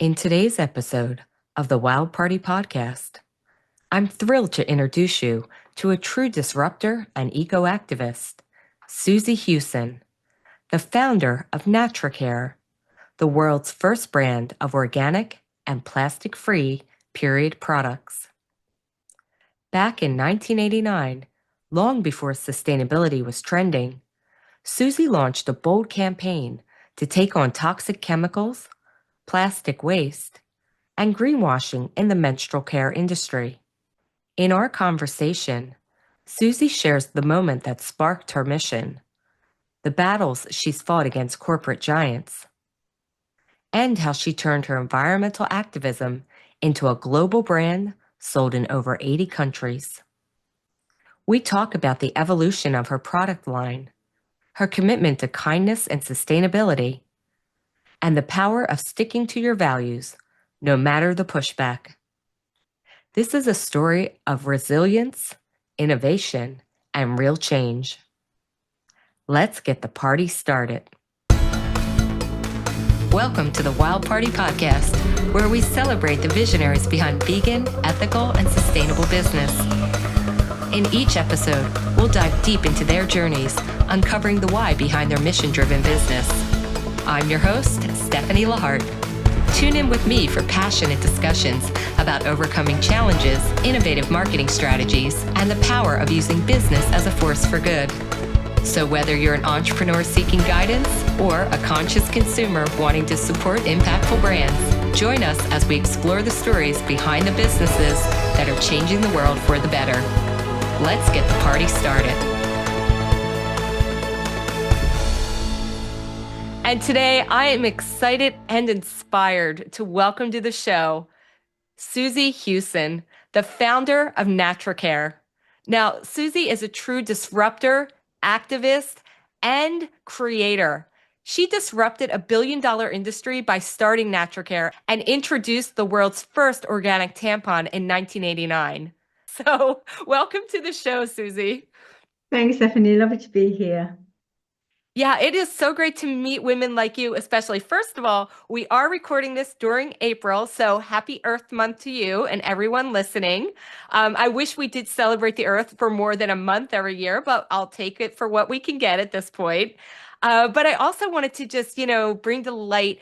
In today's episode of the Wild Party podcast, I'm thrilled to introduce you to a true disruptor and eco-activist, Susie Hewson, the founder of Natracare, the world's first brand of organic and plastic-free period products. Back in 1989, long before sustainability was trending, Susie launched a bold campaign to take on toxic chemicals, plastic waste, and greenwashing in the menstrual care industry. In our conversation, Susie shares the moment that sparked her mission, the battles she's fought against corporate giants, and how she turned her environmental activism into a global brand sold in over 80 countries. We talk about the evolution of her product line, her commitment to kindness and sustainability, and the power of sticking to your values, no matter the pushback. This is a story of resilience, innovation, and real change. Let's get the party started. Welcome to the Wild Party podcast, where we celebrate the visionaries behind vegan, ethical, and sustainable business. In each episode, we'll dive deep into their journeys, uncovering the why behind their mission-driven business. I'm your host, Stephanie Lahart. Tune in with me for passionate discussions about overcoming challenges, innovative marketing strategies, and the power of using business as a force for good. So whether you're an entrepreneur seeking guidance or a conscious consumer wanting to support impactful brands, join us as we explore the stories behind the businesses that are changing the world for the better. Let's get the party started. And today I am excited and inspired to welcome to the show Susie Hewson, the founder of Natracare. Now, Susie is a true disruptor, activist, and creator. She disrupted a billion-dollar industry by starting Natracare and introduced the world's first organic tampon in 1989. So, welcome to the show, Susie. Thanks, Stephanie. Lovely to be here. Yeah, it is so great to meet women like you, especially. First of all, we are recording this during April, so happy Earth Month to you and everyone listening. I wish we did celebrate the Earth for more than a month every year, but I'll take it for what we can get at this point. But I also wanted to just, bring to light,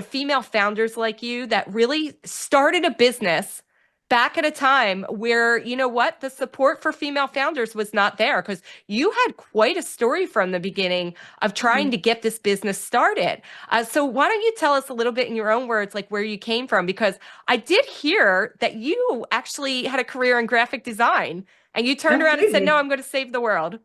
female founders like you that really started a business back at a time where, the support for female founders was not there, because you had quite a story from the beginning of trying to get this business started. So why don't you tell us a little bit in your own words, like where you came from? Because I did hear that you actually had a career in graphic design and you turned around and said, no, I'm going to save the world.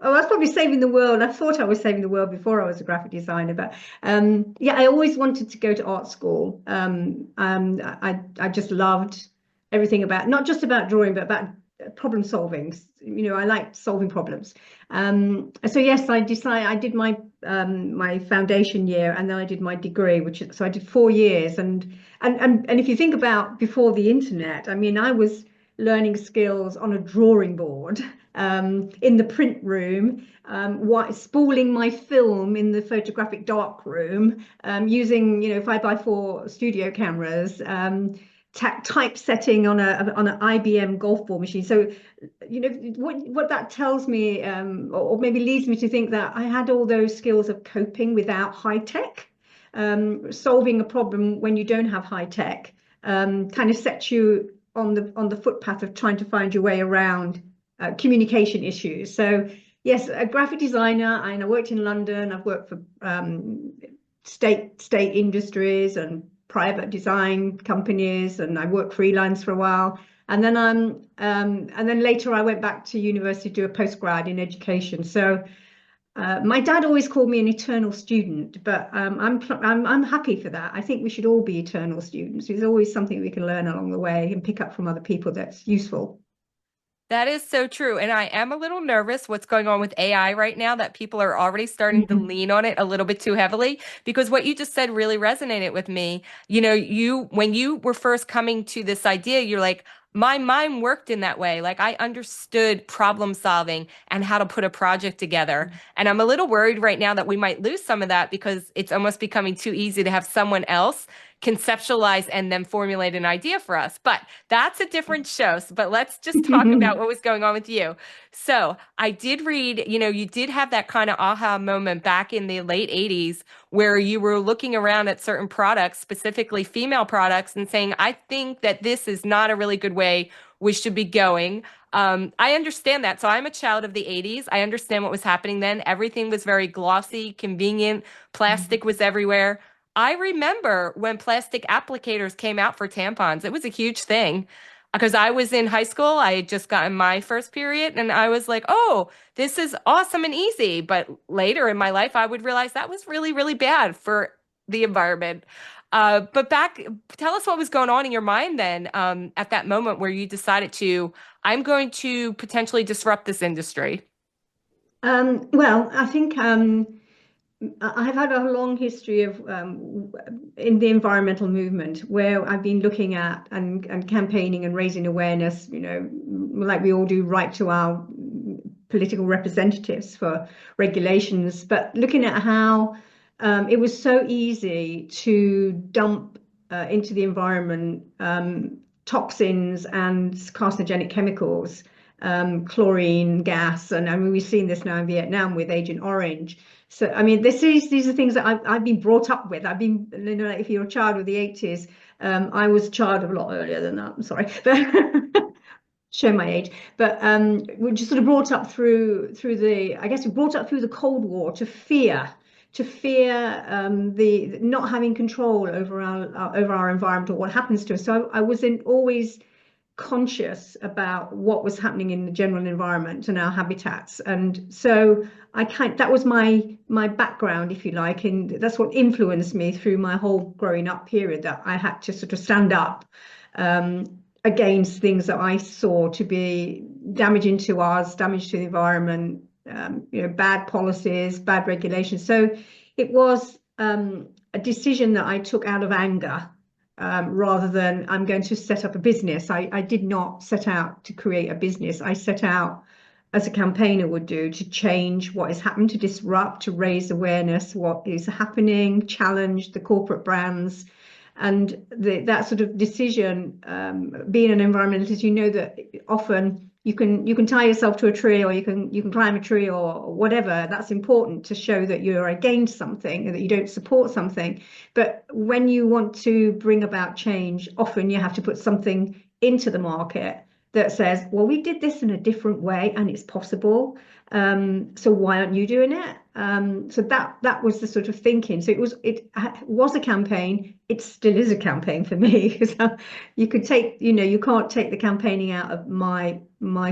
I was probably saving the world. I thought I was saving the world before I was a graphic designer, but I always wanted to go to art school. I just loved everything about, not just about drawing, but about problem solving. I liked solving problems. So yes, I did my my foundation year, and then I did my degree, so I did 4 years. And if you think about before the internet, I mean, I was learning skills on a drawing board, in the print room, spooling my film in the photographic dark room, using 5x4 studio cameras, typesetting on an IBM golf ball machine. So what that tells me, or maybe leads me to think that I had all those skills of coping without high tech. Solving a problem when you don't have high tech kind of sets you on the footpath of trying to find your way around communication issues. So yes, a graphic designer, and I worked in London. I've worked for state industries and private design companies, and I worked freelance for a while. And then later I went back to university to do a postgrad in education. So my dad always called me an eternal student, but I'm happy for that. I think we should all be eternal students. There's always something we can learn along the way and pick up from other people that's useful. That is so true. And I am a little nervous what's going on with AI right now, that people are already starting to lean on it a little bit too heavily, because what you just said really resonated with me. When you were first coming to this idea, you're like, my mind worked in that way. Like I understood problem solving and how to put a project together. And I'm a little worried right now that we might lose some of that because it's almost becoming too easy to have someone else conceptualize and then formulate an idea for us. But that's a different show. But let's just talk about what was going on with you. So I did read, you did have that kind of aha moment back in the late 80s where you were looking around at certain products, specifically female products, and saying, I think that this is not a really good way we should be going. I understand that. So I'm a child of the 80s. I understand what was happening then. Everything was very glossy, convenient, plastic was everywhere. I remember when plastic applicators came out for tampons. It was a huge thing because I was in high school. I had just gotten my first period and I was like, oh, this is awesome and easy. But later in my life, I would realize that was really, really bad for the environment. Tell us what was going on in your mind then at that moment where you decided I'm going to potentially disrupt this industry. Well, I think I've had a long history of in the environmental movement where I've been looking at and campaigning and raising awareness, like we all do, right to our political representatives for regulations, but looking at how it was so easy to dump into the environment toxins and carcinogenic chemicals, chlorine gas, and I mean we've seen this now in Vietnam with Agent Orange. So I mean, these are things that I've been brought up with. I've been, if you're a child of the 80s, I was a child of a lot earlier than that. I'm sorry, but show my age. But we're just sort of brought up through the, I guess, we brought up through the Cold War to fear the not having control over our environment or what happens to us. So I wasn't always conscious about what was happening in the general environment and our habitats, and so that was my background, if you like, and that's what influenced me through my whole growing up period, that I had to sort of stand up um, against things that I saw to be damaging to us, damage to the environment, bad policies, bad regulations. So it was a decision that I took out of anger, rather than I'm going to set up a business. I did not set out to create a business. I set out, as a campaigner would do, to change what is happening, to disrupt, to raise awareness, what is happening, challenge the corporate brands. And that sort of decision, being an environmentalist, that often you can tie yourself to a tree, or you can climb a tree, or whatever. That's important to show that you're against something and that you don't support something. But when you want to bring about change, often you have to put something into the market that says, well, we did this in a different way and it's possible. So why aren't you doing it? So that was the sort of thinking. So it was a campaign. It still is a campaign for me, because you can't take the campaigning out of my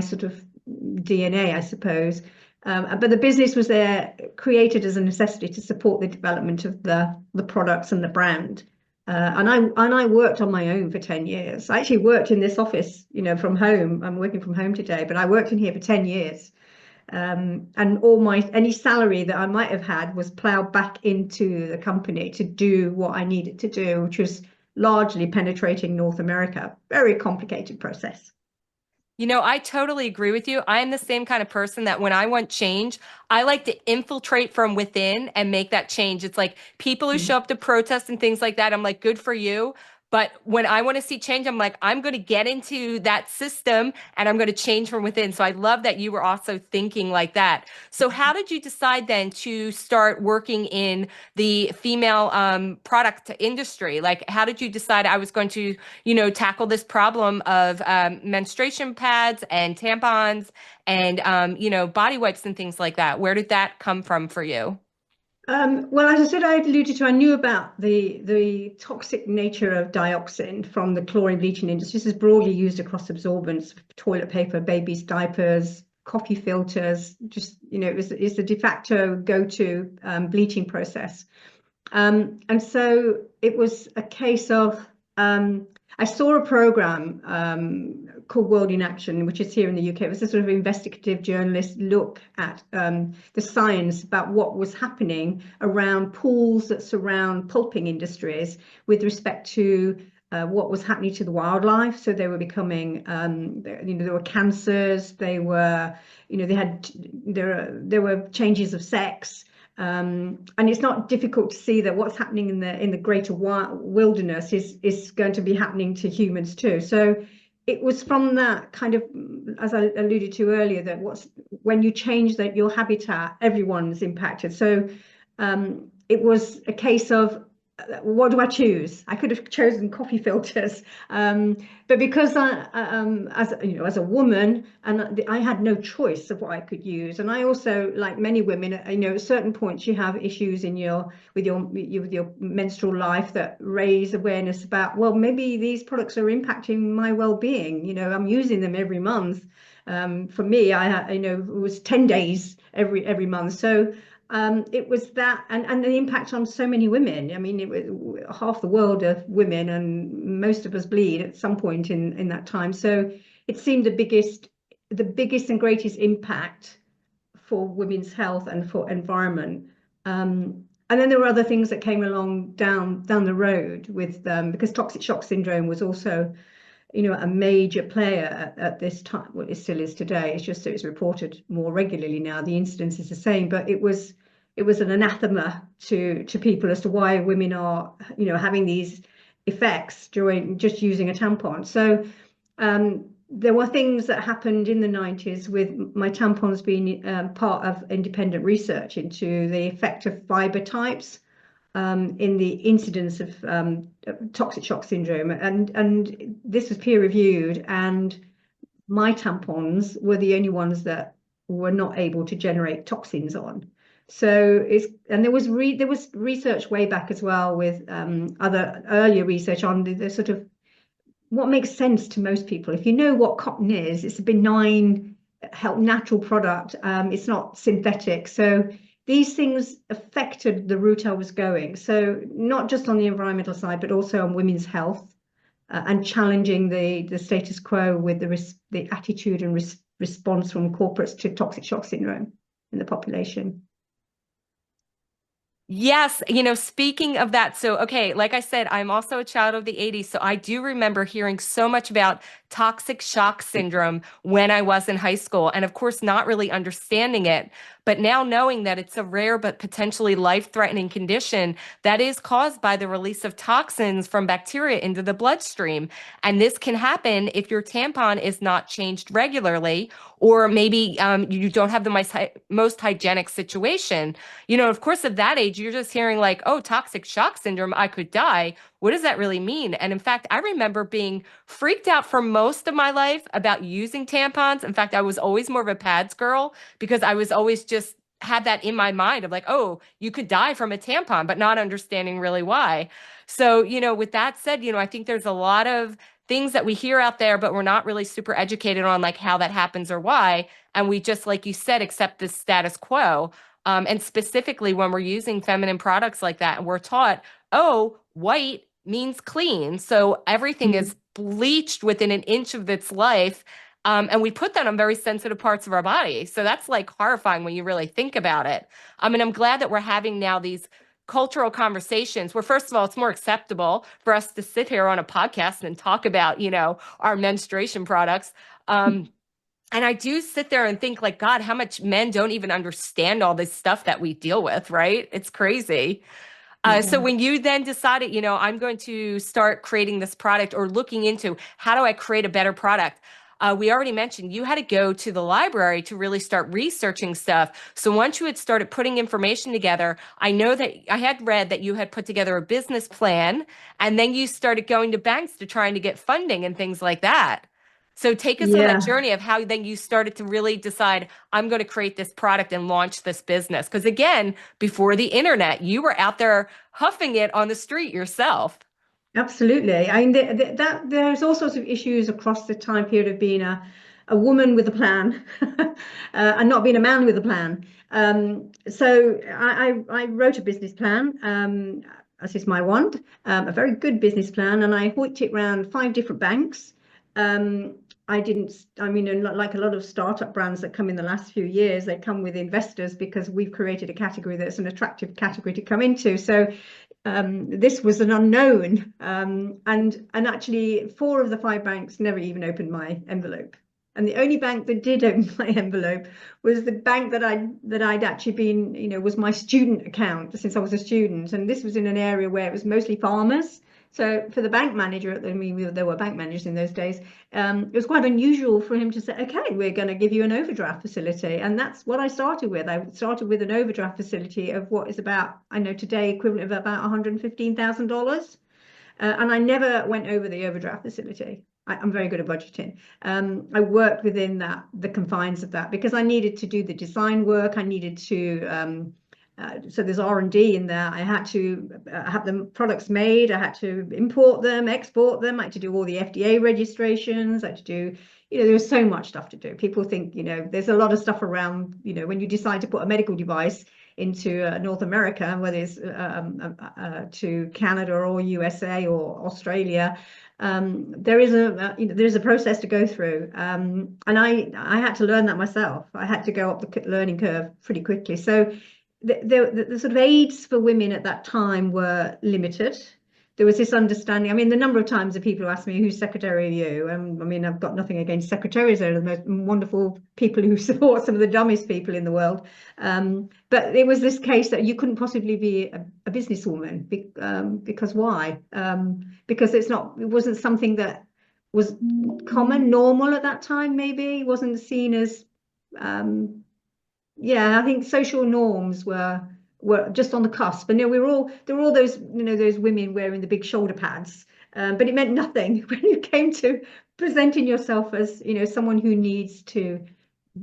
sort of DNA, I suppose. But the business was there, created as a necessity to support the development of the products and the brand. And I worked on my own for 10 years. I actually worked in this office, from home. I'm working from home today, but I worked in here for 10 years. And any salary that I might have had was plowed back into the company to do what I needed to do, which was largely penetrating North America. Very complicated process. I totally agree with you. I am the same kind of person that when I want change, I like to infiltrate from within and make that change. It's like people who show up to protest and things like that, I'm like, good for you. But when I want to see change, I'm like, I'm going to get into that system and I'm going to change from within. So I love that you were also thinking like that. So how did you decide then to start working in the female product industry? Like, how did you decide I was going to tackle this problem of menstruation pads and tampons and, body wipes and things like that? Where did that come from for you? Well, as I said, I alluded to, I knew about the toxic nature of dioxin from the chlorine bleaching industry. This is broadly used across absorbents, toilet paper, babies' diapers, coffee filters. Just, it's the de facto go-to bleaching process. And so it was a case of, I saw a program called World in Action, which is here in the UK. It was a sort of investigative journalist look at the science about what was happening around pools that surround pulping industries with respect to what was happening to the wildlife. So they were becoming, there were cancers. They were, they had there were changes of sex. And it's not difficult to see that what's happening in the greater wilderness is going to be happening to humans too. So it was from that kind of, as I alluded to earlier, that when you change your habitat, everyone's impacted. So it was a case of, what do I choose? I could have chosen coffee filters, but because as a woman, and I had no choice of what I could use, and I also, like many women, at certain points you have issues with your menstrual life that raise awareness about, well, maybe these products are impacting my well-being. I'm using them every month. For me, it was 10 days every month, so. It was that, and the impact on so many women. I mean, it was half the world of women, and most of us bleed at some point in that time. So it seemed the biggest and greatest impact for women's health and for environment. And then there were other things that came along down the road with because toxic shock syndrome was also, a major player at this time. Well, it still is today. It's just that it's reported more regularly now. The incidence is the same, but it was an anathema to people as to why women are, having these effects during just using a tampon. So there were things that happened in the 90s with my tampons being part of independent research into the effect of fiber types in the incidence of toxic shock syndrome, and this was peer reviewed, and my tampons were the only ones that were not able to generate toxins on. So there was research way back as well with other earlier research on the sort of what makes sense to most people. If you know what cotton is, it's a benign, natural product. It's not synthetic. So these things affected the route I was going. So not just on the environmental side, but also on women's health, and challenging the status quo with the attitude and response from corporates to toxic shock syndrome in the population. Yes, speaking of that, so okay, like I said, I'm also a child of the 80s, so I do remember hearing so much about toxic shock syndrome when I was in high school, and of course, not really understanding it. But now knowing that it's a rare but potentially life-threatening condition that is caused by the release of toxins from bacteria into the bloodstream. And this can happen if your tampon is not changed regularly, or maybe you don't have the most hygienic situation. Of course, at that age, you're just hearing like, oh, toxic shock syndrome, I could die. What does that really mean? And in fact, I remember being freaked out for most of my life about using tampons. In fact, I was always more of a pads girl because I was always just had that in my mind of like, oh, you could die from a tampon, but not understanding really why. So, with that said, I think there's a lot of things that we hear out there, but we're not really super educated on like how that happens or why. And we just, like you said, accept the status quo. And specifically when we're using feminine products like that, and we're taught, oh, white means clean. So everything Mm. is bleached within an inch of its life. And we put that on very sensitive parts of our body. So that's like horrifying when you really think about it. And I'm glad that we're having now these cultural conversations where, first of all, it's more acceptable for us to sit here on a podcast and talk about, our menstruation products. And I do sit there and think, like, God, how much men don't even understand all this stuff that we deal with, right? It's crazy. So Yeah. when you then decided, I'm going to start creating this product or looking into how do I create a better product? We already mentioned you had to go to the library to really start researching stuff. So once you had started putting information together, I know that I had read that you had put together a business plan and then you started going to banks to trying to get funding and things like that. So take us on that Yeah. journey of how then you started to really decide, I'm going to create this product and launch this business. Because again, before the internet, you were out there huffing it on the street yourself. Absolutely. I mean, that there's all sorts of issues across the time period of being a woman with a plan, and not being a man with a plan. So I wrote a business plan, as is my wand, a very good business plan, and I hoiked it around 5 different banks. Um, I didn't, I mean, and like a lot of startup brands that come in the last few years, they come with investors because we've created a category that's an attractive category to come into. So This was an unknown, and actually, four of the five banks never even opened my envelope. And the only bank that did open my envelope was the bank that I'd actually been, was my student account since I was a student. And this was in an area where it was mostly farmers. So for the bank manager, I mean, there were bank managers in those days. It was quite unusual for him to say, "Okay, we're going to give you an overdraft facility," and that's what I started with. I started with an overdraft facility of what is about, I know today, equivalent of about $115,000, and I never went over the overdraft facility. I'm very good at budgeting. I worked within the confines of that because I needed to do the design work. I needed to so there's R&D in there. I had to have the products made. I had to import them, export them. I had to do all the FDA registrations. I had to do, there was so much stuff to do. People think, there's a lot of stuff around, when you decide to put a medical device into North America, whether it's to Canada or USA or Australia, there is a process to go through, and I had to learn that myself. I had to go up the learning curve pretty quickly. So the sort of aids for women at that time were limited. There was this understanding. I mean, the number of times that people ask me, "Who's secretary of you?" I mean, I've got nothing against secretaries. They're the most wonderful people who support some of the dumbest people in the world. But it was this case that you couldn't possibly be a businesswoman, because why? Because it wasn't something that was common, normal at that time. Maybe it wasn't seen as yeah, I think social norms were just on the cusp. And there were all those, those women wearing the big shoulder pads, but it meant nothing when you came to presenting yourself as, someone who needs to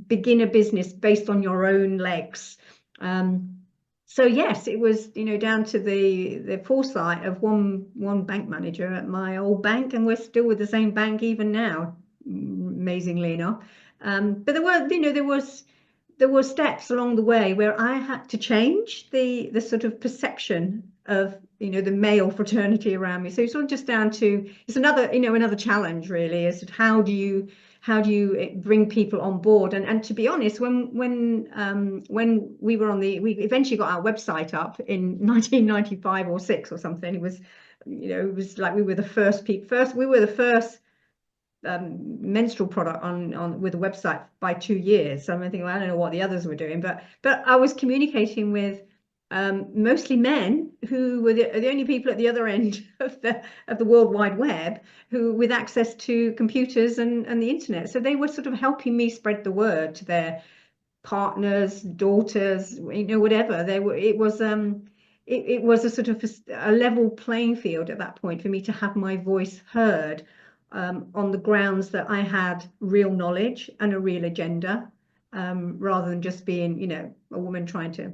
begin a business based on your own legs. So yes, it was, down to the foresight of one bank manager at my old bank, and we're still with the same bank even now, amazingly enough. But there were steps along the way where I had to change the sort of perception of, the male fraternity around me. So it's not just down to, it's another challenge really, is how do you bring people on board. And to be honest, when we eventually got our website up in 1995 or six or something, it was like we were the first menstrual product on with a website by 2 years. So I'm thinking, well, I don't know what the others were doing, but I was communicating with mostly men who were the only people at the other end of the World Wide Web who with access to computers and the internet. So they were sort of helping me spread the word to their partners, daughters, whatever. It was a sort of a level playing field at that point for me to have my voice heard, on the grounds that I had real knowledge and a real agenda, rather than just being, a woman trying to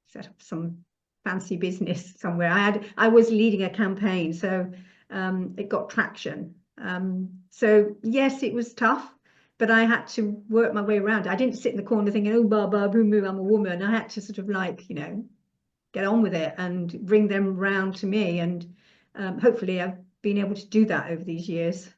set up some fancy business somewhere. I was leading a campaign, so it got traction. So yes, it was tough, but I had to work my way around. I didn't sit in the corner thinking, "Oh, ba ba boom boom, I'm a woman." I had to sort of get on with it and bring them round to me, and hopefully I've been able to do that over these years.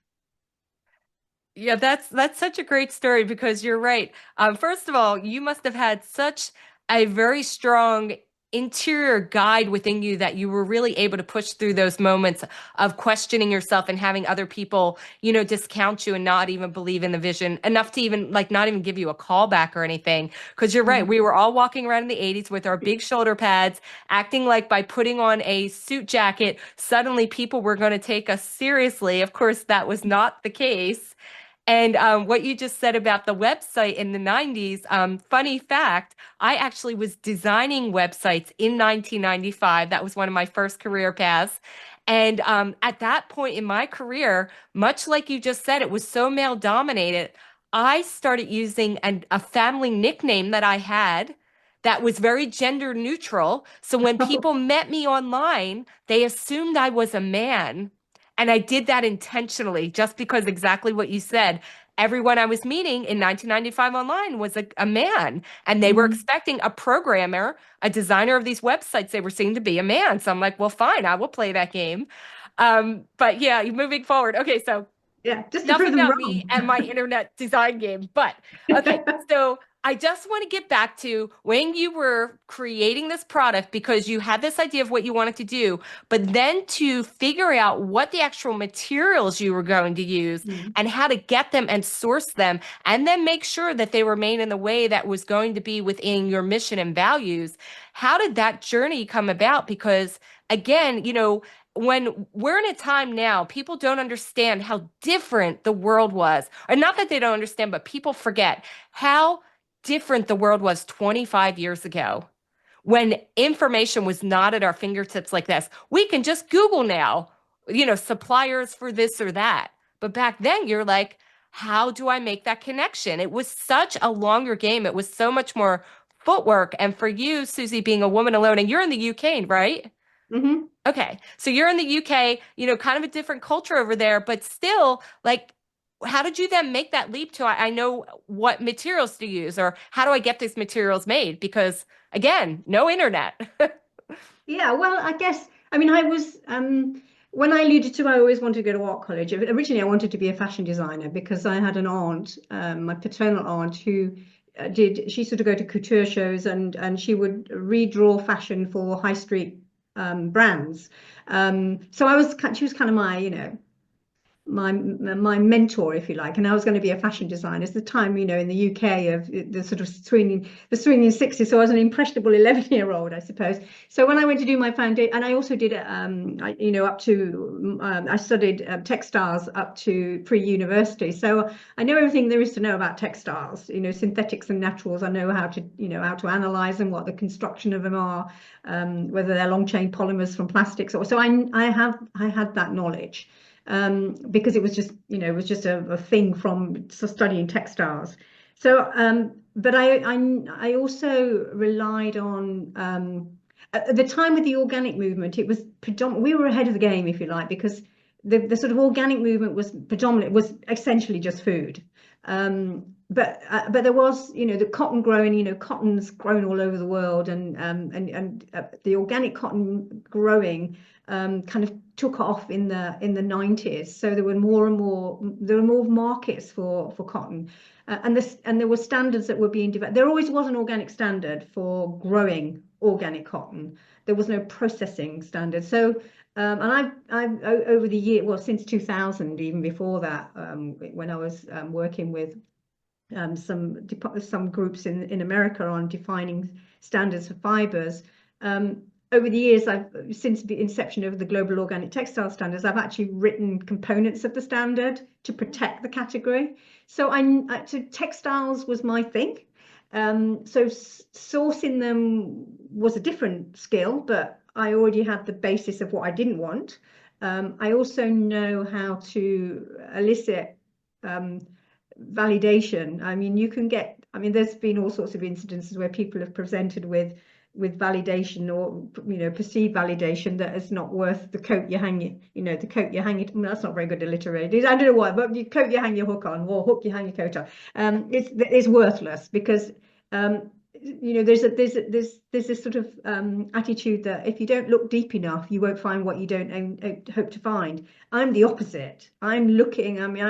Yeah, that's such a great story because you're right. First of all, you must have had such a very strong interior guide within you that you were really able to push through those moments of questioning yourself and having other people, discount you and not even believe in the vision enough to even like not even give you a call back or anything. Because you're right, we were all walking around in the 80s with our big shoulder pads, acting like by putting on a suit jacket, suddenly people were going to take us seriously. Of course, that was not the case. And what you just said about the website in the 90s, funny fact, I actually was designing websites in 1995. That was one of my first career paths. And at that point in my career, much like you just said, it was so male dominated. I started using a family nickname that I had that was very gender neutral. So when people met me online, they assumed I was a man. And I did that intentionally just because exactly what you said. Everyone I was meeting in 1995 online was a man, and they were Mhm. expecting a programmer, a designer of these websites. They were seeing to be a man. So I'm like, well, fine, I will play that game. But yeah, moving forward. Okay, so Yeah, just to enough prove them about me wrong. and my internet design game. But okay, so I just want to get back to when you were creating this product because you had this idea of what you wanted to do, but then to figure out what the actual materials you were going to use Mm. and how to get them and source them, and then make sure that they were made in the way that was going to be within your mission and values. How did that journey come about? Because again, when we're in a time now, people don't understand how different the world was. Or not that they don't understand, but people forget how different the world was 25 years ago when information was not at our fingertips like this. We can just Google now, suppliers for this or that. But back then, you're like, how do I make that connection? It was such a longer game. It was so much more footwork. And for you, Susie, being a woman alone, and you're in the UK, right? Hmm. Okay. So you're in the UK, kind of a different culture over there, but still, like, how did you then make that leap to I know what materials to use or how do I get these materials made? Because again, no internet. Yeah, well, I guess, I mean, I was, when I alluded to, I always wanted to go to art college. Originally, I wanted to be a fashion designer because I had an aunt, my paternal aunt, who she used to go to couture shows and she would redraw fashion for high street brands. So she was kind of my, my mentor, if you like, and I was going to be a fashion designer. It's the time, in the UK of the sort of swinging 60s. So I was an impressionable 11-year-old, I suppose. So when I went to do my foundation, and I also did it, up to, I studied textiles up to pre-university. So I know everything there is to know about textiles, synthetics and naturals. I know how to analyze them, what the construction of them are, whether they're long chain polymers from plastics. So I had that knowledge because it was just, a thing from studying textiles. So, but I also relied on, at the time with the organic movement, it was predominant. We were ahead of the game, if you like, because the sort of organic movement was essentially just food. But there was, the cotton growing, cotton's grown all over the world, and the organic cotton growing kind of took off in the 90s. So there were more markets for cotton, and there were standards that were being developed. There always was an organic standard for growing organic cotton. There was no processing standard. So and I've over the year, well, since 2000, even before that, when I was working with some groups in America on defining standards for fibers. Over the years, since the inception of the global organic textile standards, I've actually written components of the standard to protect the category. So so textiles was my thing. So sourcing them was a different skill, but I already had the basis of what I didn't want. I also know how to elicit validation. I mean, there's been all sorts of incidences where people have presented with validation or perceived validation that is not worth the coat you hang it, the coat you hang it. Well, that's not very good alliteration. I don't know what, but the coat you hang your hook on, or hook you hang your coat on. It's worthless because there's this sort of attitude that if you don't look deep enough, you won't find what you don't hope to find. I'm the opposite. I'm looking. I mean,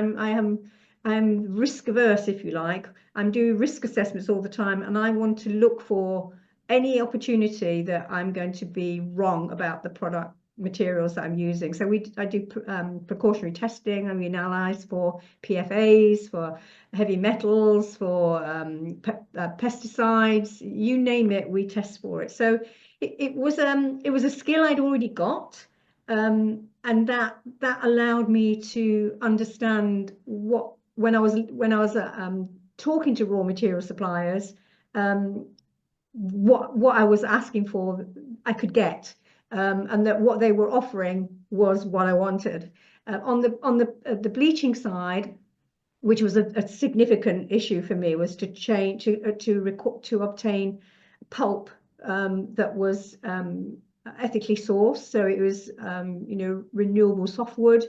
I'm risk averse, if you like. I'm doing risk assessments all the time, and I want to look for any opportunity that I'm going to be wrong about the product materials that I'm using. So I do precautionary testing, and we analyze for PFAs, for heavy metals, for pesticides, you name it, we test for it. So it was a skill I'd already got. And that allowed me to understand what when I was talking to raw material suppliers, what I was asking for, I could get, and that what they were offering was what I wanted. On the bleaching side, which was a significant issue for me, was to obtain pulp that was ethically sourced. So it was renewable softwood,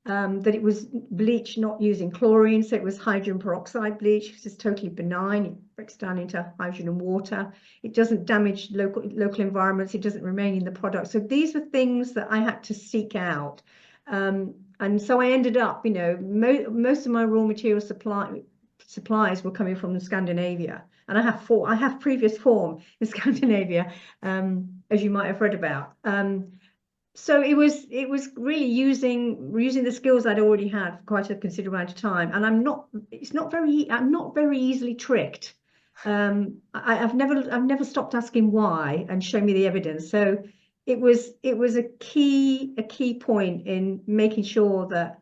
that it was bleach not using chlorine, so it was hydrogen peroxide bleach, which is totally benign. It breaks down into hydrogen and water. It doesn't damage local environments. It doesn't remain in the product. So these were things that I had to seek out. And so I ended up, most of my raw material supplies were coming from Scandinavia. and I have previous form in Scandinavia, as you might have read about. So it was really using the skills I'd already had for quite a considerable amount of time, and I'm not very easily tricked. I've never stopped asking why and show me the evidence. So it was a key point in making sure that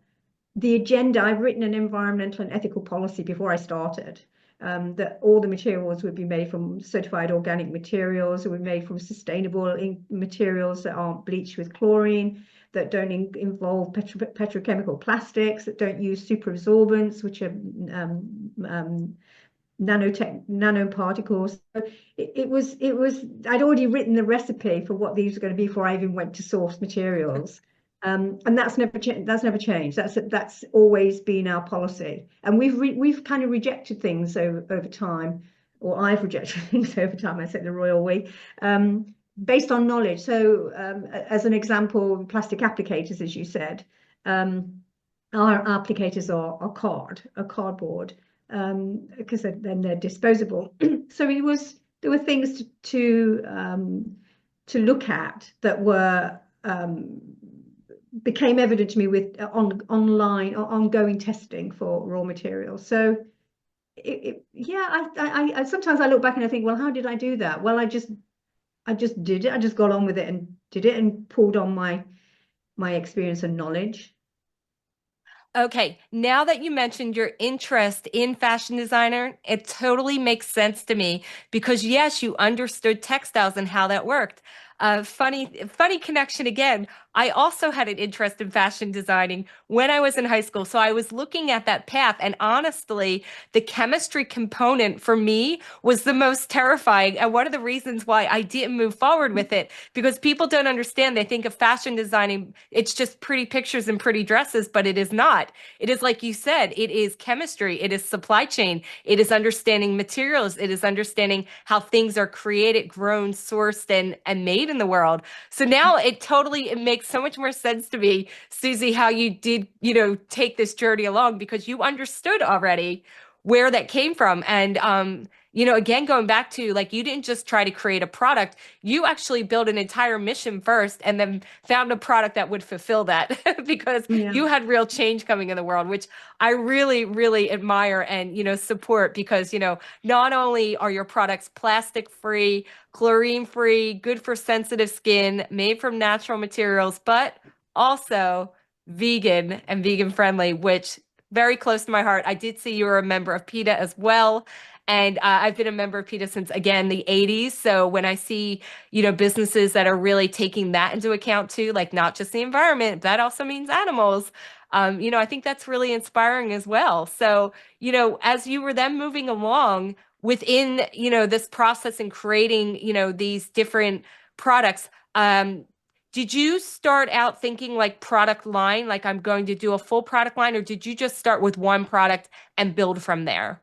the agenda, I've written an environmental and ethical policy before I started, that all the materials would be made from certified organic materials, would be made from sustainable materials that aren't bleached with chlorine, that don't involve petrochemical plastics, that don't use superabsorbents, which are nanoparticles. So I'd already written the recipe for what these were going to be before I even went to source materials. And that's never changed. That's always been our policy, and we've kind of rejected things over time, or I've rejected things over time. I said the royal we, based on knowledge. So, as an example, plastic applicators, as you said, our applicators are cardboard, because then they're disposable. So there were things to look at that were became evident to me with online or ongoing testing for raw materials. So yeah, I sometimes I look back and I think, well, how did I do that? Well, I just did it. I just got on with it and did it and pulled on my experience and knowledge. Okay, now that you mentioned your interest in fashion designer, it totally makes sense to me because yes, you understood textiles and how that worked. Funny connection again. I also had an interest in fashion designing when I was in high school. So I was looking at that path, and honestly, the chemistry component for me was the most terrifying. And one of the reasons why I didn't move forward with it, because people don't understand. They think of fashion designing, it's just pretty pictures and pretty dresses, but it is not. It is like you said, it is chemistry, it is supply chain, it is understanding materials, it is understanding how things are created, grown, sourced, and made in the world. So now it makes so much more sense to me, Susie, how you did, take this journey along because you understood already where that came from. And again, going back to like you didn't just try to create a product, you actually built an entire mission first and then found a product that would fulfill that because Yeah. you had real change coming in the world, which I really, really admire and support because not only are your products plastic free, chlorine free, good for sensitive skin, made from natural materials, but also vegan and vegan friendly, which very close to my heart. I did see you were a member of PETA as well. And I've been a member of PETA since, again, the 80s. So when I see, businesses that are really taking that into account too, like not just the environment, that also means animals. I think that's really inspiring as well. So, as you were then moving along within, this process and creating, these different products, did you start out thinking like product line, like I'm going to do a full product line, or did you just start with one product and build from there?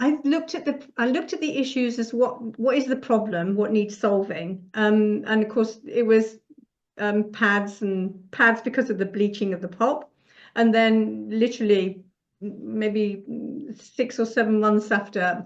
I looked at the issues as what is the problem, what needs solving, and of course it was pads because of the bleaching of the pulp, and then literally maybe 6 or 7 months after,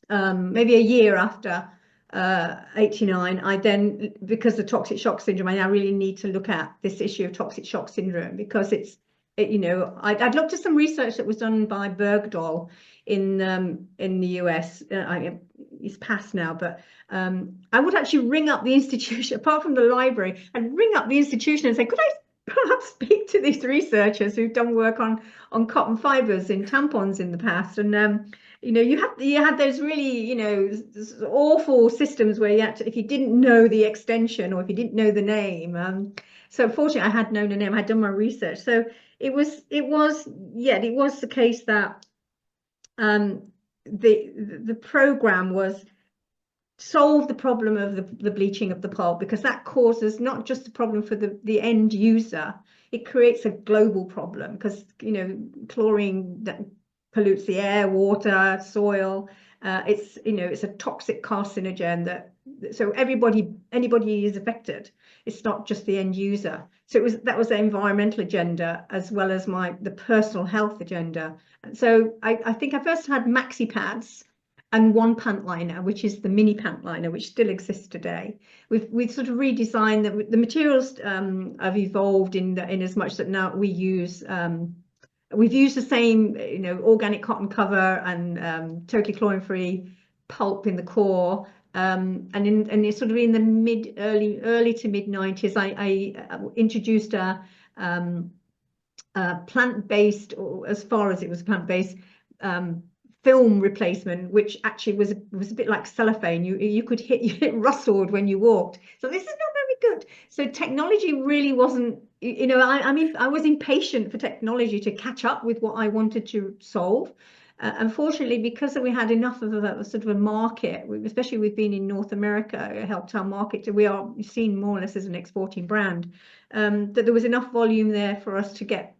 maybe a year after 89, I then, because of toxic shock syndrome, I now really need to look at this issue of toxic shock syndrome because I'd looked at some research that was done by Bergdahl in the US. It's passed now, but I would actually ring up the institution, apart from the library, and ring up the institution and say, could I perhaps speak to these researchers who've done work on cotton fibers in tampons in the past? And you had those really awful systems where you had to, if you didn't know the extension or if you didn't know the name. So fortunately, I had known the name. I'd done my research. So it was the case that um, the program was solve the problem of the bleaching of the pulp, because that causes not just a problem for the end user, it creates a global problem because chlorine that pollutes the air, water, soil. It's a toxic carcinogen so anybody is affected. It's not just the end user. So that was the environmental agenda as well as the personal health agenda. So I think I first had maxi pads, and one pant liner, which is the mini pant liner, which still exists today. We've sort of redesigned the materials have evolved in as much that now we've used the same, organic cotton cover and totally chlorine-free pulp in the core. And it's sort of in the early to mid 90s, I introduced a plant-based, or as far as it was plant-based, film replacement, which actually was a bit like cellophane. You could it rustled when you walked. So this is not very good. So technology really wasn't, I mean, I was impatient for technology to catch up with what I wanted to solve. Unfortunately, because we had enough of a sort of a market, especially with being in North America, it helped our market. We are seen more or less as an exporting brand. That there was enough volume there for us to get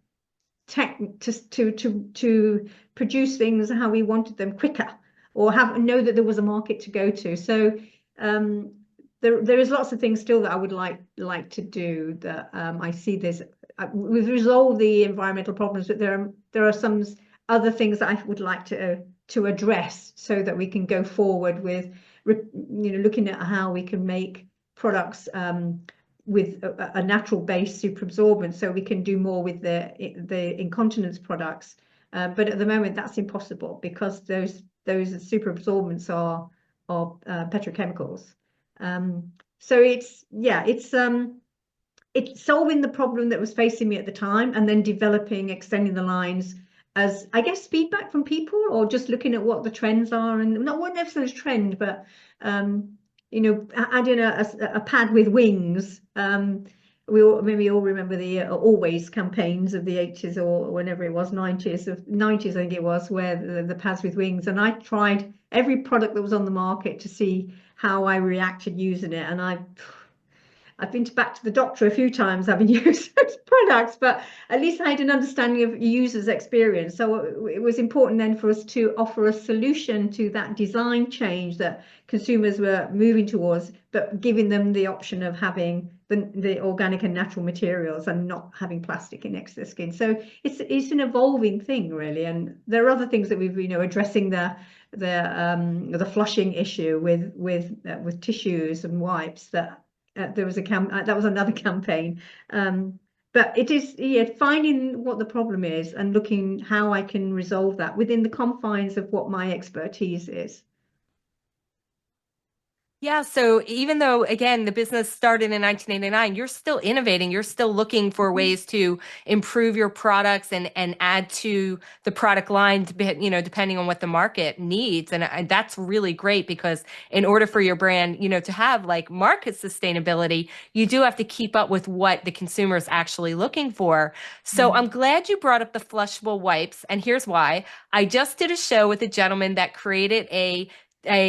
tech to produce things how we wanted them quicker, or know that there was a market to go to. So there is lots of things still that I would like to do. That I see this. We've resolved the environmental problems, but there are some other things that I would like to address so that we can go forward with, looking at how we can make products with a natural base superabsorbent, so we can do more with the incontinence products. But at the moment, that's impossible because those superabsorbents are petrochemicals. So it's solving the problem that was facing me at the time, and then extending the lines as, I guess, feedback from people, or just looking at what the trends are, and not necessarily trend, but adding a pad with wings. Maybe all remember the Always campaigns of the 80s, or whenever it was, 90s I think it was, where the pads with wings. And I tried every product that was on the market to see how I reacted using it. And I've been back to the doctor a few times having used those products, but at least I had an understanding of users' experience. So it was important then for us to offer a solution to that design change that consumers were moving towards, but giving them the option of having the organic and natural materials and not having plastic next to the skin. So it's an evolving thing, really. And there are other things that we've, addressing the flushing issue with tissues and wipes. That there was that was another campaign. But it is, finding what the problem is and looking how I can resolve that within the confines of what my expertise is. Yeah, so even though, again, the business started in 1989, you're still innovating. You're still looking for ways to improve your products and add to the product line, depending on what the market needs. And that's really great, because in order for your brand, to have like market sustainability, you do have to keep up with what the consumer is actually looking for. So I'm glad you brought up the flushable wipes. And here's why. I just did a show with a gentleman that created a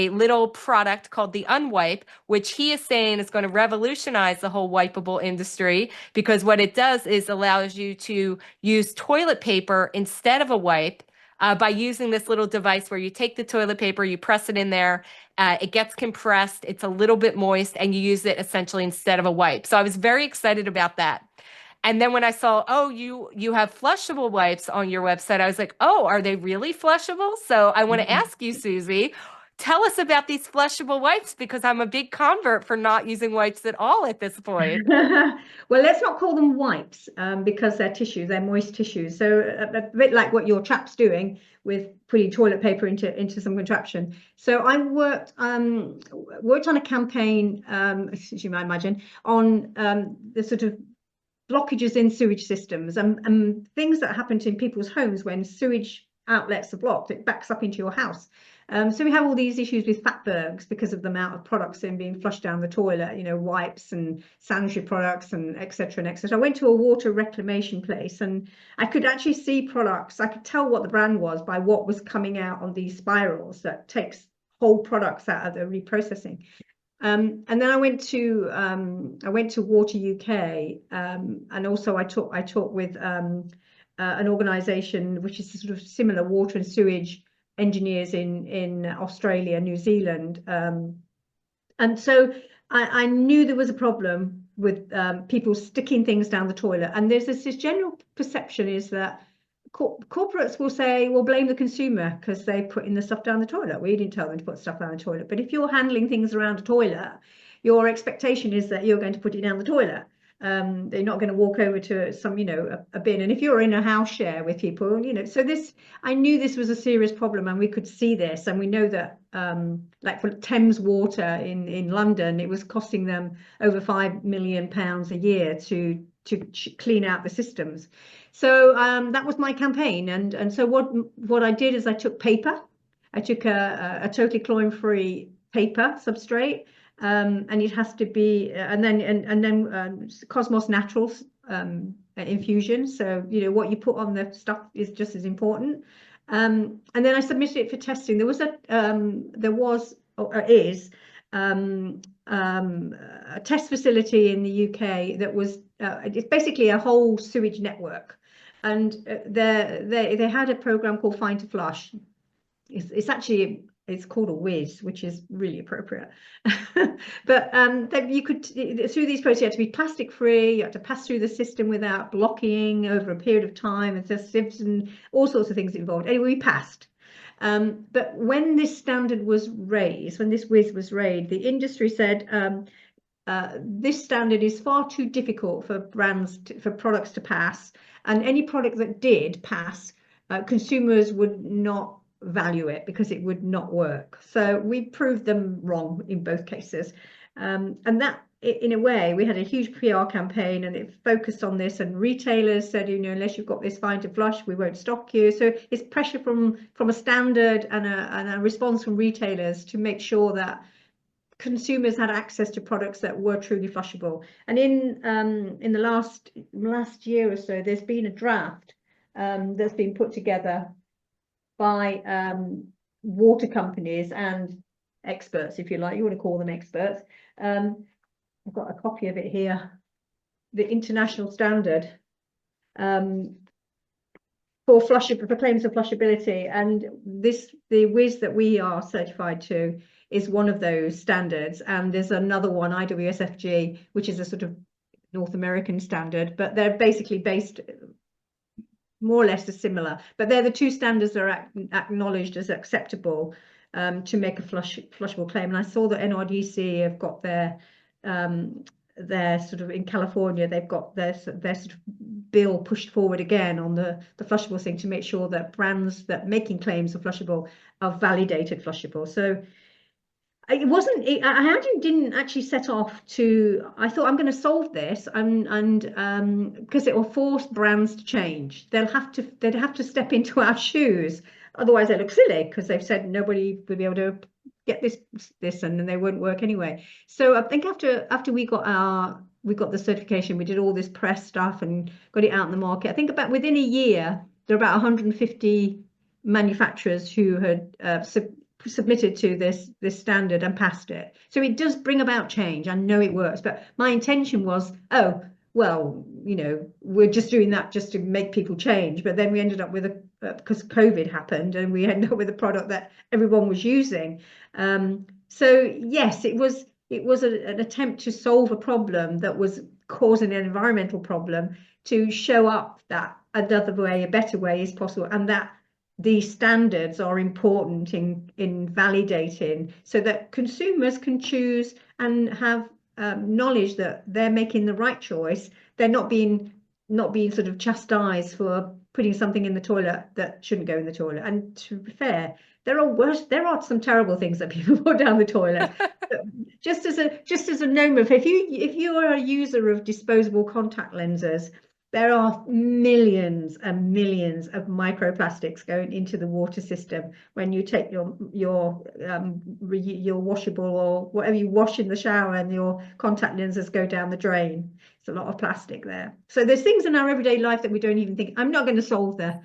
little product called the Unwipe, which he is saying is going to revolutionize the whole wipeable industry, because what it does is allows you to use toilet paper instead of a wipe, by using this little device where you take the toilet paper, you press it in there, it gets compressed, it's a little bit moist, and you use it essentially instead of a wipe. So I was very excited about that. And then when I saw, oh, you have flushable wipes on your website, I was like, oh, are they really flushable? So I want to ask you, Susie, tell us about these flushable wipes, because I'm a big convert for not using wipes at all at this point. Well, let's not call them wipes, because they're tissues, they're moist tissues. So a bit like what your chap's doing with putting toilet paper into some contraption. So I worked on a campaign, as you might imagine, on the sort of blockages in sewage systems, and things that happen in people's homes when sewage outlets are blocked. It backs up into your house. So we have all these issues with fatbergs because of the amount of products being flushed down the toilet, wipes and sanitary products and etc. and etc. I went to a water reclamation place, and I could actually see products. I could tell what the brand was by what was coming out on these spirals that takes whole products out of the reprocessing. And then I went to Water UK, and also I talked with an organisation which is sort of similar, water and sewage engineers in Australia, New Zealand, and so I knew there was a problem with people sticking things down the toilet. And there's this general perception is that corporates will say, well, blame the consumer because they put in the stuff down the toilet. We didn't tell them to put stuff down the toilet. But if you're handling things around a toilet, your expectation is that you're going to put it down the toilet. They're not going to walk over to some, a bin. And if you're in a house share with people, so I knew this was a serious problem, and we could see this, and we know that, like for Thames Water in London, it was costing them over £5 million a year to clean out the systems. So that was my campaign, and so what I did is I took paper. I took a totally chlorine-free paper substrate. And it has to be, and then Cosmos Naturals infusion. So what you put on the stuff is just as important. And then I submitted it for testing. There was a test facility in the UK that was it's basically a whole sewage network, and they had a program called Find to Flush. It's called a whiz, which is really appropriate. But you could, through these processes, you had to be plastic free, you had to pass through the system without blocking over a period of time, and there's sieves and all sorts of things involved. Anyway, we passed. But when this standard was raised, when this whiz was raised, the industry said, this standard is far too difficult for for products to pass, and any product that did pass, consumers would not value it because it would not work. So we proved them wrong in both cases. And that, in a way, we had a huge PR campaign, and it focused on this, and retailers said, unless you've got this Find to Flush, we won't stock you. So it's pressure from a standard and a response from retailers to make sure that consumers had access to products that were truly flushable. And in the last year or so, there's been a draft that's been put together by water companies and experts, if you like, you want to call them experts. I've got a copy of it here, the international standard for claims of flushability, and the WIS that we are certified to is one of those standards, and there's another one, IWSFG, which is a sort of North American standard, but they're basically based more or less similar, but they're the two standards that are acknowledged as acceptable to make a flushable claim. And I saw that NRDC have got their sort of, in California, they've got their sort of bill pushed forward again on the flushable thing to make sure that brands that making claims of flushable are validated flushable. So it wasn't, I didn't actually set off to, I thought I'm going to solve this, and because it will force brands to change. They'd have to step into our shoes. Otherwise they look silly, because they've said nobody would be able to get this and then they wouldn't work anyway. So I think after we got the certification, we did all this press stuff and got it out in the market. I think about within a year, there are about 150 manufacturers who had submitted to this standard and passed it. So it does bring about change. I know it works, but my intention was, oh, well, we're just doing that just to make people change. But then we ended up with because COVID happened, and we ended up with a product that everyone was using. So yes, it was an attempt to solve a problem that was causing an environmental problem, to show up that another way, a better way is possible, and that these standards are important in validating, so that consumers can choose and have knowledge that they're making the right choice. They're not being sort of chastised for putting something in the toilet that shouldn't go in the toilet. And to be fair, there are some terrible things that people put down the toilet. just as a note, if you are a user of disposable contact lenses, there are millions and millions of microplastics going into the water system when you take your washable or whatever you wash in the shower, and your contact lenses go down the drain. It's a lot of plastic there. So there's things in our everyday life that we don't even think. I'm not going to solve the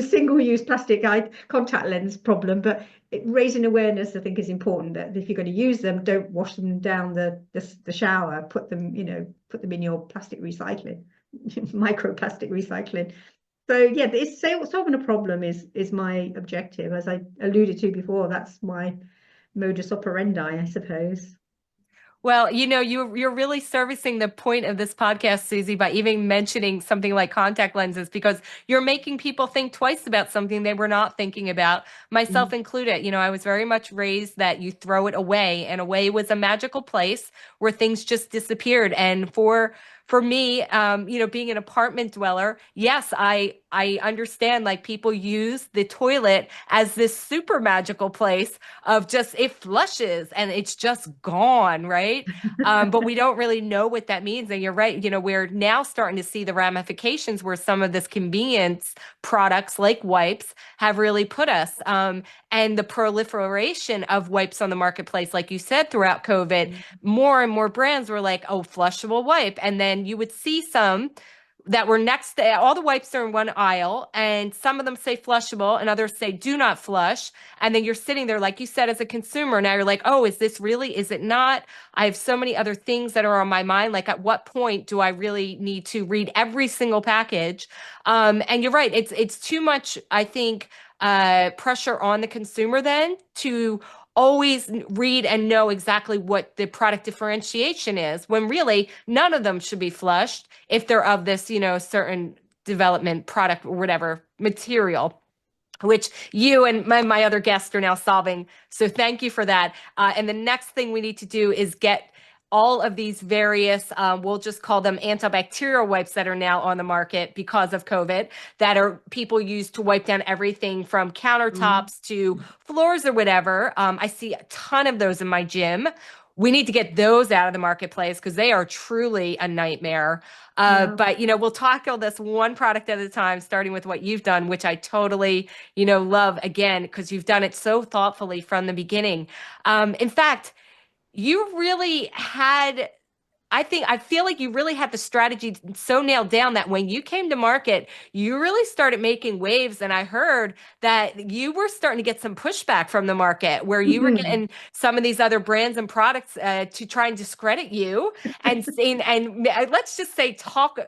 single-use plastic contact lens problem, but raising awareness, I think, is important. That if you're going to use them, don't wash them down the shower. Put them in your plastic recycling. Microplastic recycling. So yeah, solving a problem is my objective. As I alluded to before, that's my modus operandi, I suppose. Well, you're really servicing the point of this podcast, Susie, by even mentioning something like contact lenses, because you're making people think twice about something they were not thinking about, myself Mm. included. I was very much raised that you throw it away, and away was a magical place where things just disappeared. And for me, being an apartment dweller, yes, I understand, like, people use the toilet as this super magical place of just it flushes and it's just gone, right? But we don't really know what that means. And you're right, we're now starting to see the ramifications where some of this convenience products like wipes have really put us. And the proliferation of wipes on the marketplace, like you said, throughout COVID, more and more brands were like, oh, flushable wipe. And then you would see some that were next to all the wipes are in one aisle, and some of them say flushable and others say do not flush. And then you're sitting there, like you said, as a consumer, now you're like, oh, is this really, is it not? I have so many other things that are on my mind. Like, at what point do I really need to read every single package? And you're right, it's too much, I think, pressure on the consumer then to always read and know exactly what the product differentiation is, when really none of them should be flushed if they're of this, certain development product or whatever material, which you and my other guests are now solving. So thank you for that. And the next thing we need to do is get all of these various, we'll just call them antibacterial wipes that are now on the market because of COVID, that are people use to wipe down everything from Mm. countertops to floors or whatever. I see a ton of those in my gym. We need to get those out of the marketplace because they are truly a nightmare. Yeah. But we'll tackle this one product at a time, starting with what you've done, which I totally, love, again, because you've done it so thoughtfully from the beginning. In fact, you really had, I feel like you really had the strategy so nailed down that when you came to market, you really started making waves. And I heard that you were starting to get some pushback from the market, where you were Mhm. getting some of these other brands and products to try and discredit you and saying, and let's just say talk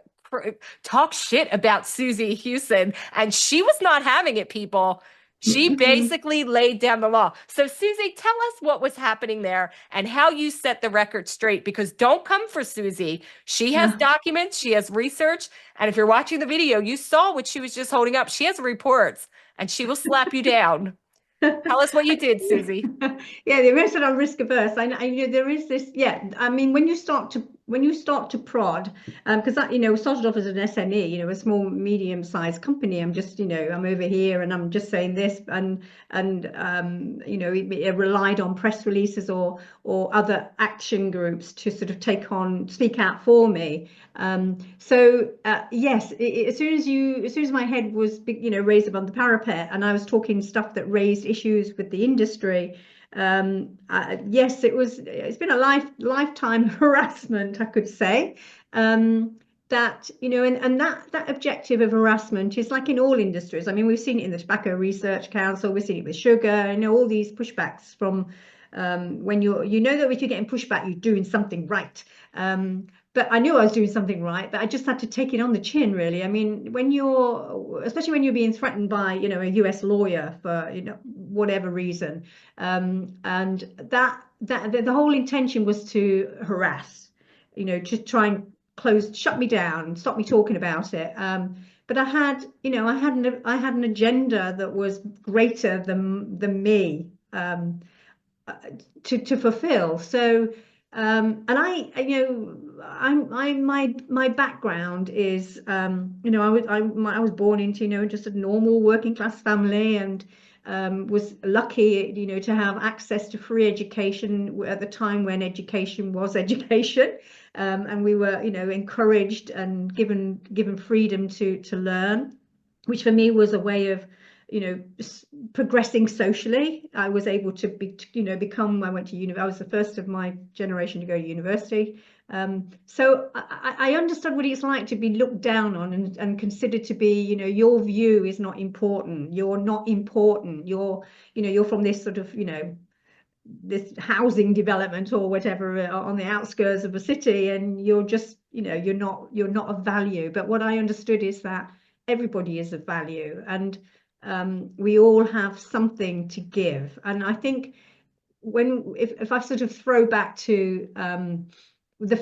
shit about Susie Hewson. And she was not having it, people. She basically laid down the law. So, Susie, tell us what was happening there and how you set the record straight, because don't come for Susie. She has Yeah. documents, she has research. And if you're watching the video, you saw what she was just holding up. She has reports and she will slap you down. Tell us what you did, Susie. Yeah, the Americans are risk averse. There is this. Yeah, I mean, when you start to prod, because that started off as an SME, a small medium sized company. I'm just I'm over here and I'm just saying this, and it relied on press releases or other action groups to sort of speak out for me. Yes, as soon as my head was raised above the parapet, and I was talking stuff that raised issues with the industry. Yes, it's been a lifetime harassment, I could say. That and that objective of harassment is like in all industries. I mean, we've seen it in the Tobacco Research Council, we've seen it with sugar, all these pushbacks from when you know that if you're getting pushback, you're doing something right. But I knew I was doing something right, but I just had to take it on the chin, really. I mean, especially when you're being threatened by, a US lawyer for, whatever reason, and the whole intention was to harass, to try and shut me down, stop me talking about it. But I had an agenda that was greater than me. To fulfill. So, and my background is, I was born into, just a normal working class family, and was lucky, to have access to free education at the time when education was education. And we were, encouraged and given freedom to learn, which for me was a way of progressing socially. I was able to become. I went to uni. I was the first of my generation to go to university. So I understood what it's like to be looked down on and considered to be, your view is not important. You're not important. You're from this sort of, this housing development or whatever on the outskirts of a city, and you're just, you're not of value. But what I understood is that everybody is of value, and we all have something to give. And I think if I sort of throw back to the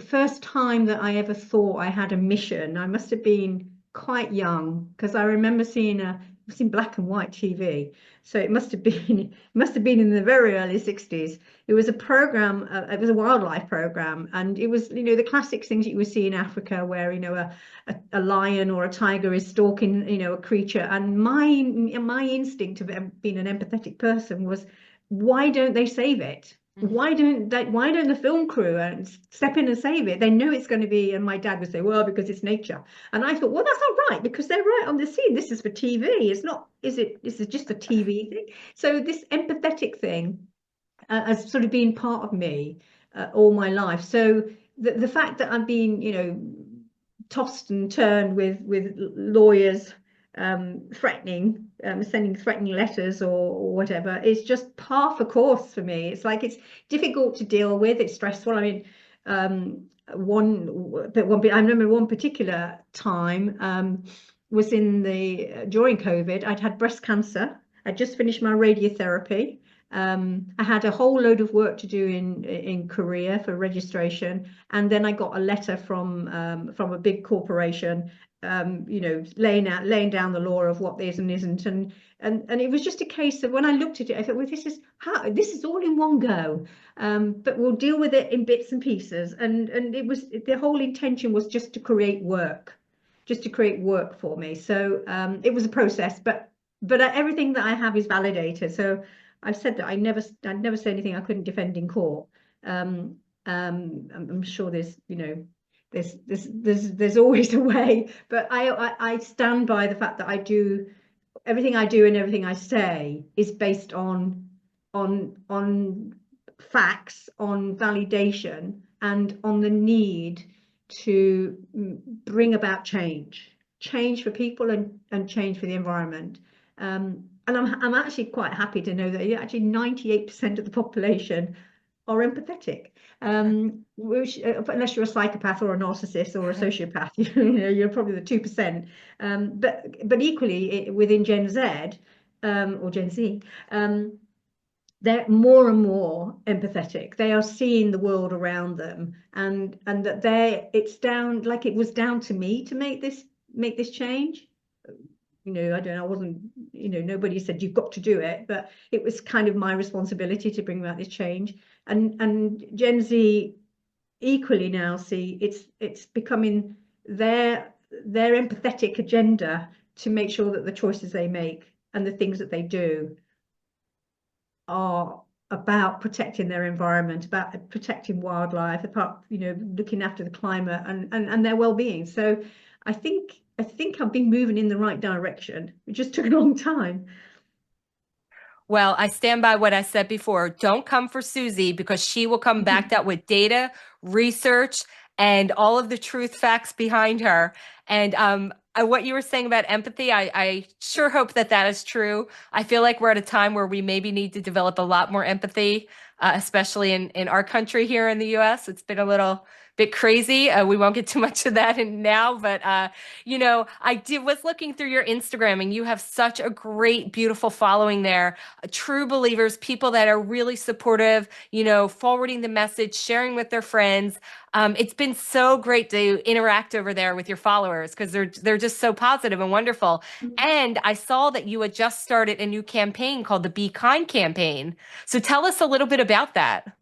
first time that I ever thought I had a mission, I must have been quite young, because I remember seeing black and white TV. So it must have been in the very early 60s. It was a program, it was a wildlife program, and it was, the classic things that you would see in Africa, where, a lion or a tiger is stalking, a creature. And my instinct of being an empathetic person was, why don't they save it? Why don't the film crew step in and save it? They know it's going to be, and my dad would say, well, because it's nature. And I thought, well, that's not right, because they're right on the scene. This is for TV. It's not, is it just a TV thing? So this empathetic thing has sort of been part of me all my life. So the fact that I've been, tossed and turned with lawyers threatening, sending threatening letters or whatever, is just par for course for me. It's like, it's difficult to deal with. It's stressful. I mean, I remember one particular time was during COVID. I'd had breast cancer. I'd just finished my radiotherapy. I had a whole load of work to do in Korea for registration, and then I got a letter from a big corporation, laying down the law of what is and isn't, and it was just a case of, when I looked at it, I thought, well, this is all in one go, but we'll deal with it in bits and pieces, and the whole intention was just to create work, for me. So it was a process, but everything that I have is validated. So I've said that I'd never say anything I couldn't defend in court. I'm sure there's always a way, but I stand by the fact that everything I do and everything I say is based on facts, on validation, and on the need to bring about change for people, and change for the environment. And I'm actually quite happy to know that actually 98% of the population are empathetic. Unless you're a psychopath or a narcissist or a sociopath, you're probably the 2%. But equally within Gen Z or Gen Z, they're more and more empathetic. They are seeing the world around them, and that it was down to me to make this change. I wasn't, nobody said you've got to do it, but it was kind of my responsibility to bring about this change. And Gen Z equally now see it's becoming their empathetic agenda to make sure that the choices they make and the things that they do are about protecting their environment, about protecting wildlife, about looking after the climate and their well-being. So I think I've been moving in the right direction. It just took a long time. Well, I stand by what I said before. Don't come for Susie, because she will come backed up with data, research, and all of the truth facts behind her. And what you were saying about empathy, I sure hope that is true. I feel like we're at a time where we maybe need to develop a lot more empathy, especially in our country here in the US. It's been a little bit crazy. We won't get too much of that in now, but was looking through your Instagram, and you have such a great, beautiful following there. True believers, people that are really supportive, forwarding the message, sharing with their friends. It's been so great to interact over there with your followers, because they're just so positive and wonderful. And I saw that you had just started a new campaign called the Be Kind campaign. So tell us a little bit about that.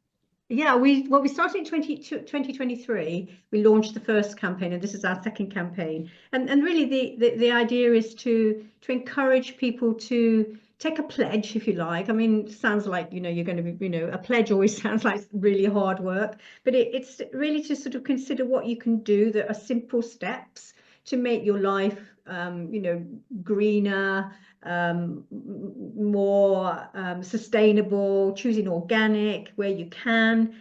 Yeah, we started in 2023. We launched the first campaign, and this is our second campaign. And really the idea is to encourage people to take a pledge, if you like. I mean, it sounds like, you're going to be, a pledge always sounds like really hard work, but it's really to sort of consider what you can do that are simple steps to make your life, greener, more sustainable, choosing organic where you can,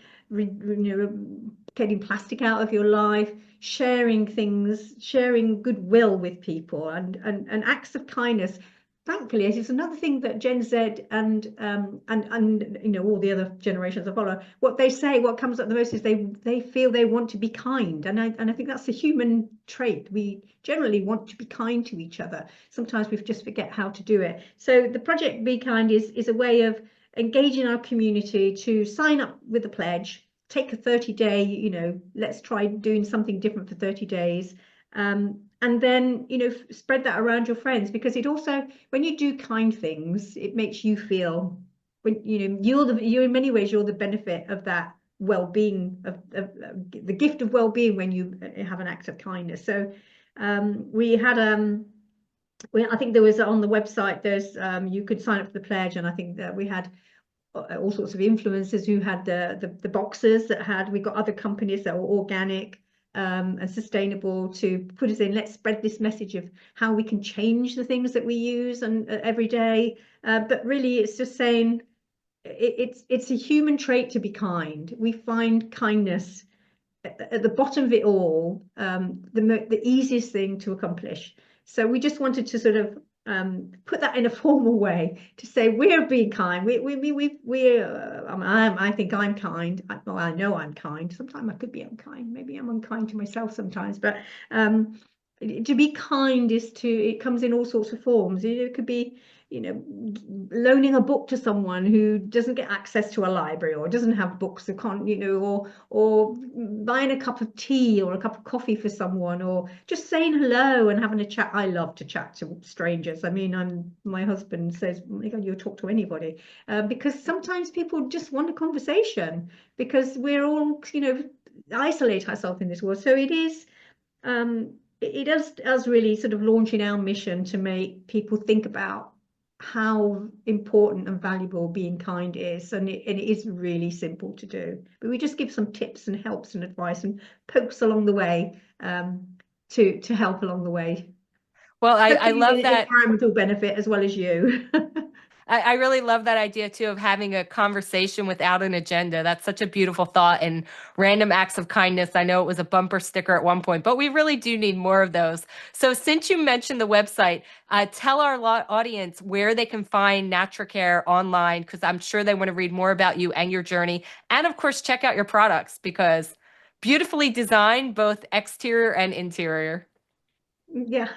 getting plastic out of your life, sharing things, sharing goodwill with people, and acts of kindness. Thankfully, it's another thing that Gen Z and all the other generations that follow, what they say, what comes up the most is they feel they want to be kind, and I think that's a human trait. We generally want to be kind to each other. Sometimes we just forget how to do it. So the project Be Kind is a way of engage in our community, to sign up with a pledge, take a 30-day, let's try doing something different for 30 days. And then, spread that around your friends, because it also, when you do kind things, it makes you feel, when, you're in many ways, you're the benefit of that well-being, of the gift of well-being when you have an act of kindness. So we had, I think there was on the website, there's you could sign up for the pledge, and I think that we had all sorts of influencers who had the boxes that had, we got other companies that were organic and sustainable to put us in. Let's spread this message of how we can change the things that we use and every day. But really, it's just saying it's a human trait to be kind. We find kindness at the bottom of it all, the easiest thing to accomplish. So we just wanted to sort of put that in a formal way to say we're being kind. I think I'm kind. Well, I know I'm kind. Sometimes I could be unkind. Maybe I'm unkind to myself sometimes. But to be kind it comes in all sorts of forms. It could be, loaning a book to someone who doesn't get access to a library or doesn't have books, or can't, or buying a cup of tea or a cup of coffee for someone, or just saying hello and having a chat. I love to chat to strangers. I mean, my husband says, oh my God, you'll talk to anybody, because sometimes people just want a conversation, because we're all, isolate ourselves in this world. So it is, it does really sort of launch in our mission to make people think about how important and valuable being kind is, and it is really simple to do. But we just give some tips and helps and advice and pokes along the way, to help along the way. Well, I love that environmental benefit as well as you. I really love that idea too of having a conversation without an agenda. That's such a beautiful thought. And random acts of kindness, I know it was a bumper sticker at one point, but we really do need more of those. So since you mentioned the website, tell our audience where they can find Natracare online, because I'm sure they want to read more about you and your journey. And of course, check out your products, because beautifully designed, both exterior and interior. Yeah.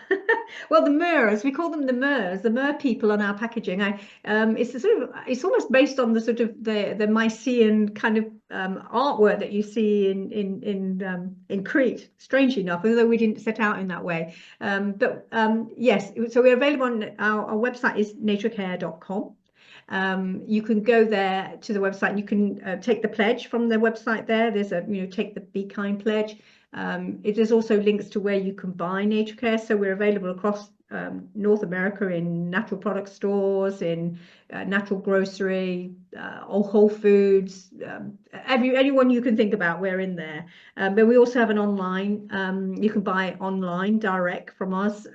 Well, the MERS, we call them the MERS, the MER people on our packaging. It's almost based on the sort of the Mycenaean kind of artwork that you see in Crete, strangely enough, although we didn't set out in that way. Yes, so we're available on our website is natracare.com. You can go there to the website, and you can take the pledge from the website there. There's take the Be Kind pledge. There's also links to where you can buy Natracare. So we're available across North America in natural product stores, in natural grocery, Whole Foods, anyone you can think about, we're in there. But we also have an online, you can buy online direct from us,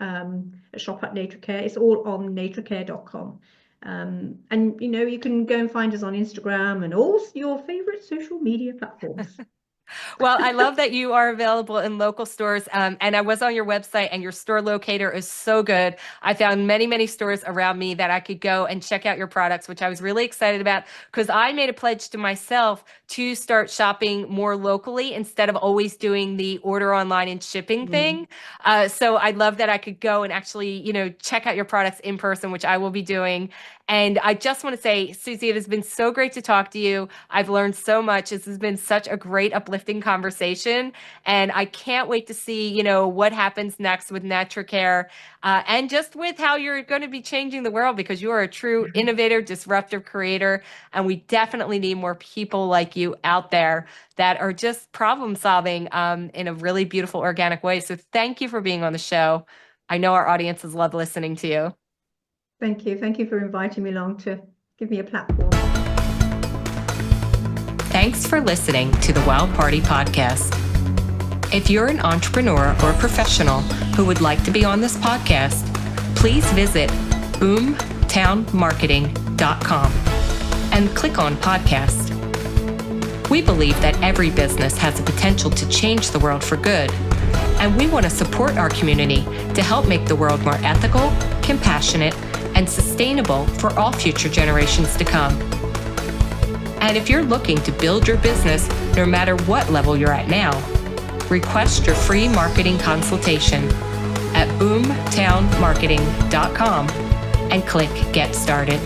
shop at Natracare. It's all on natracare.com. And you can go and find us on Instagram and all your favorite social media platforms. Well, I love that you are available in local stores. And I was on your website, and your store locator is so good. I found many, many stores around me that I could go and check out your products, which I was really excited about, because I made a pledge to myself to start shopping more locally instead of always doing the order online and shipping thing. So I love that I could go and actually, check out your products in person, which I will be doing. And I just want to say, Susie, it has been so great to talk to you. I've learned so much. This has been such a great, uplifting conversation. And I can't wait to see, what happens next with Natracare, and just with how you're going to be changing the world, because you are a true innovator, disruptive creator. And we definitely need more people like you out there that are just problem solving in a really beautiful, organic way. So thank you for being on the show. I know our audiences love listening to you. Thank you. Thank you for inviting me along to give me a platform. Thanks for listening to the Wild Party Podcast. If you're an entrepreneur or professional who would like to be on this podcast, please visit boomtownmarketing.com and click on podcast. We believe that every business has the potential to change the world for good, and we want to support our community to help make the world more ethical, compassionate, and sustainable for all future generations to come. And if you're looking to build your business, no matter what level you're at now, request your free marketing consultation at boomtownmarketing.com and click Get Started.